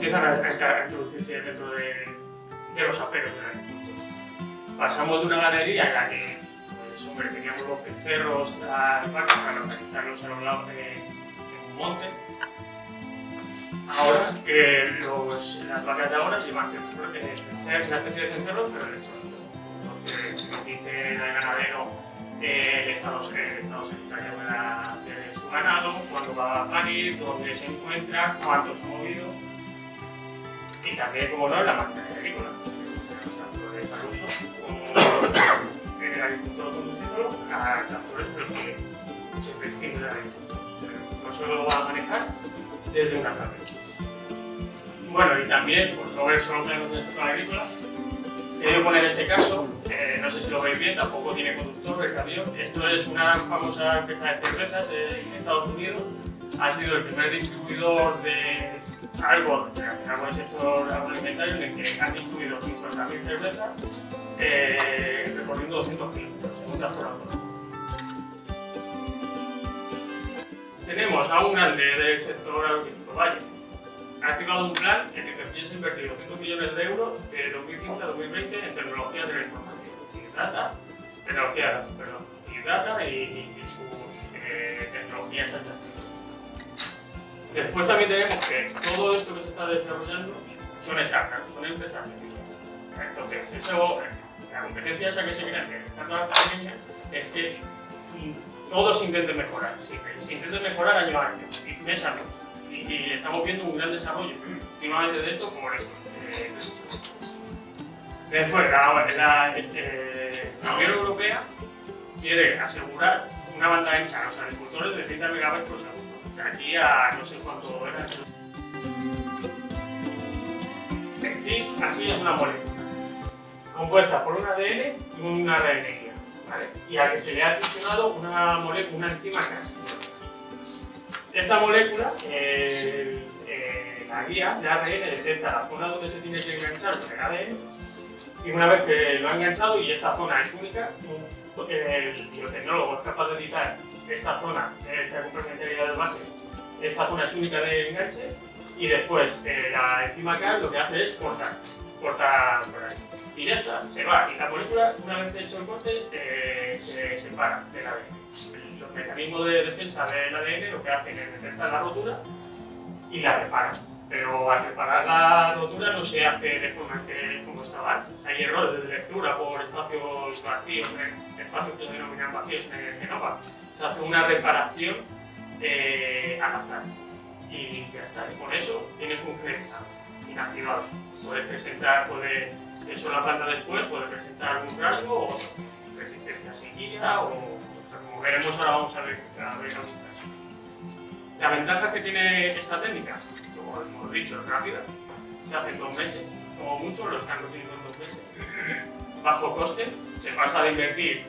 empiezan a introducirse dentro de los aperos de la agricultura. Pasamos de una ganadería en la que, pues, hombre, teníamos los cencerros, las vacas para organizarlos a los lados en un monte. Ahora que las vacas de ahora llevan una especie de cencerro, pero electrónico. Entonces, nos dice el ganadero el estado sanitario de su ganado, cuándo va a parir, dónde se encuentra, cuánto se ha movido. Y también, como no, la maquinaria agrícola. Los tractores al uso, como el agricultor conduciéndolo, a tractores que se prescinden de la agricultura. No solo lo va a manejar desde una tablet. Bueno, y también, por no ver solo planos del sector agrícola, he querido poner este caso, no sé si lo veis bien, tampoco tiene conductor el camión. Esto es una famosa empresa de cervezas en Estados Unidos. Ha sido el primer distribuidor de algo relacionado con el sector agroalimentario en el que han distribuido 50.000 cervezas recorriendo 200 kilómetros en un tractor autónomo. Tenemos a un grande del sector agroquímico, Bayer. Ha activado un plan en el que piensa invertir 200 millones de euros de 2015 a 2020 en tecnologías de la información, Big Data, Big Data y sus tecnologías alternativas. Después también tenemos que todo esto que se está desarrollando son startups, son empresas pequeñas. Entonces, eso, la competencia esa que se crea entre startups pequeñas es que todos intenten mejorar, se intenten mejorar año a año y mes a mes. Y estamos viendo un gran desarrollo últimamente de esto por esto. Después, la Unión Europea quiere asegurar una banda ancha a los agricultores de 30 megabytes por segundo. De aquí a no sé cuánto era. Y así es una molécula, compuesta por un ADN y una ARN, ¿vale? Y a que se le ha adicionado una enzima Cas. Esta molécula, la guía de ARN detecta la zona donde se tiene que enganchar con el ADN y una vez que lo ha enganchado y esta zona es única, el biotecnólogo es capaz de editar esta zona, esta complementariedad de bases, esta zona es única de enganche y después la enzima Cas lo que hace es cortar por ahí. Y ya está, se va. Y la molécula, una vez hecho el corte, se separa del ADN. Los mecanismos de defensa del ADN lo que hacen es detectar la rotura y la reparan. Pero al reparar la rotura no se hace de forma como estaba antes. Hay errores de lectura por espacios vacíos, espacios que se denominan vacíos en el genoma. Se hace una reparación al azar. Y ya está. Y con eso tienes un gen inactivado. Puedes presentar, eso la planta después puede presentar un rasgo o resistencia a sequía o como veremos ahora, vamos a ver algunos casos. La ventaja que tiene esta técnica, como hemos dicho, es rápida, se hace en 2 meses, como mucho lo están consiguiendo en 2 meses. Bajo coste, se pasa de invertir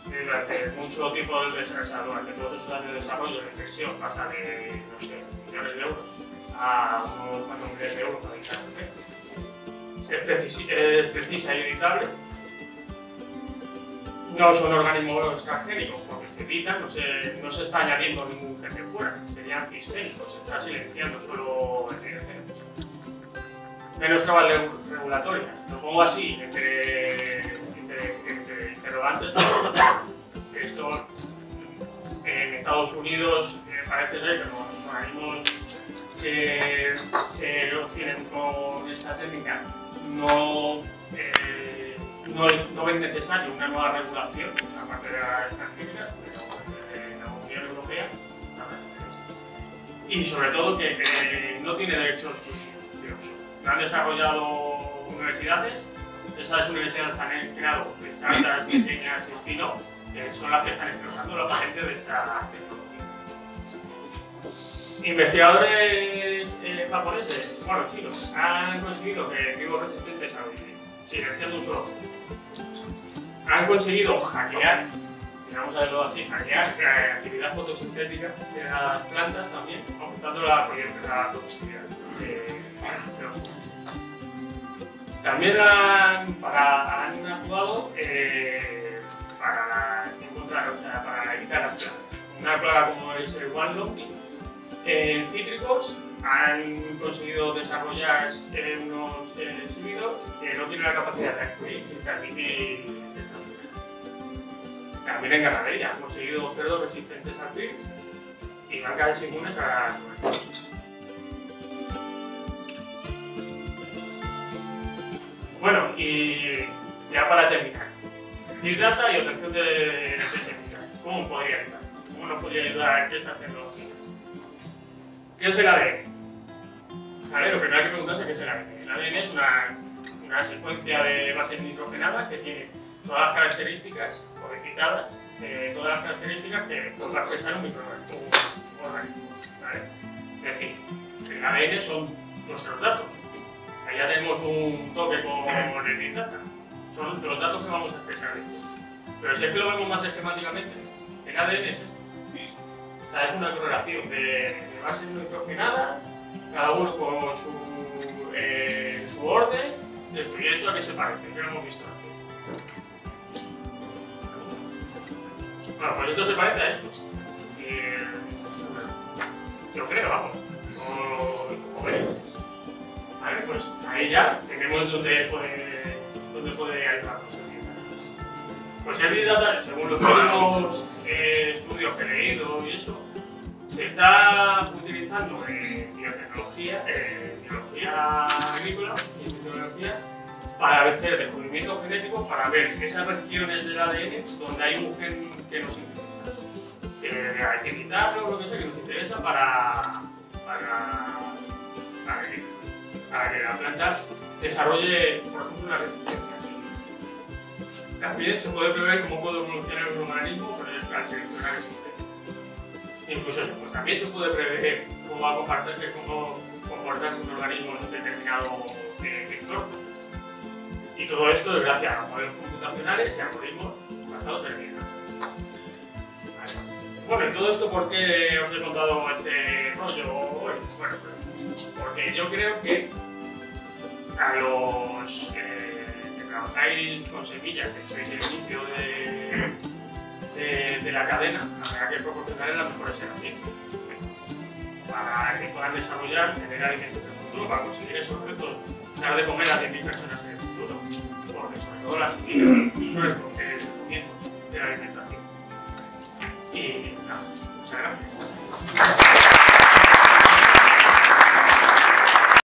durante mucho tiempo del desarrollo, durante todos esos años de desarrollo, de inversión, pasa de, no sé, millones de euros a unos cuantos miles de euros para editar un efecto. Es precisa y editable. No son organismos transgénicos porque se editan, no se está añadiendo ningún gen de fuera, serían antigénicos, se está silenciando solo el gen. Menos trabas regulatorias, lo pongo así, entre interrogantes. Esto en Estados Unidos parece ser que los organismos que se obtienen con esta técnica no es necesario una nueva regulación, aparte de la transgénica, pero en la Unión Europea, y sobre todo que no tiene derecho exclusivo de uso. Lo han desarrollado universidades, esas universidades han creado startups pequeñas y spin-off, que son las que están explorando la patente de estas tecnologías. Investigadores japoneses, bueno, chinos, han conseguido que trigos resistentes a silenciando un solo gen. Han conseguido hackear, vamos a verlo así, hackear la actividad fotosintética de las plantas también, aumentando la toxicidad de los cultivos. También han actuado para evitar las plagas. Una plaga como es el One Longi, en cítricos han conseguido desarrollar unos híbridos que no tienen la capacidad de transmitir testosterona. También en ganadería han conseguido cerdos resistentes al PRIX y vacas inmunes a la tuberculosis. Bueno, y ya para terminar, Big Data y obtención de semillas. ¿Cómo podría ayudar? ¿Cómo nos podría ayudar estas tecnologías? ¿Qué es el ADN? ¿Vale? Lo primero hay que preguntarse qué es el ADN. El ADN es una secuencia de bases nitrogenadas que tiene todas las características codificadas, todas las características que podrá expresar un microorganismo. ¿Vale? Es decir, el ADN son nuestros datos. Ahí ya tenemos un toque con el Big Data. Son los datos que vamos a expresar. Pero si es que lo vemos más esquemáticamente, el ADN es esto. O sea, es una correlación de bases nitrogenadas, cada uno con su orden, y esto a qué se parece, que lo hemos visto aquí. Bueno, pues esto se parece a esto. Yo creo, vamos. Como veis. Vale, pues ahí ya tenemos donde puede ayudarnos. Pues el Big Data, según los últimos estudios que he leído y eso, se está utilizando en biotecnología, biología agrícola y biotecnología para hacer descubrimientos genéticos, para ver esas regiones del ADN donde hay un gen que nos interesa. Hay que quitarlo, lo que sea, que nos interesa para que la planta desarrolle, por ejemplo, una resistencia. También se puede prever cómo puede evolucionar un organismo al seleccionar ese gen. Incluso pues, también se puede prever cómo va a comportarse un organismo en un determinado entorno. Y todo esto es gracias a modelos computacionales y algoritmos basados en el Big Data. Bueno, y todo esto, ¿por qué os he contado este rollo hoy? Bueno, porque yo creo que a los que trabajáis con semillas, que sois el inicio de la cadena, habrá que proporcionarles las mejores herramientas para que puedan desarrollar, generar alimentos en el futuro, para conseguir esos retos, dar de comer a 100.000 personas en el futuro, porque sobre todo las semillas son el comienzo de la alimentación. Y nada, muchas gracias.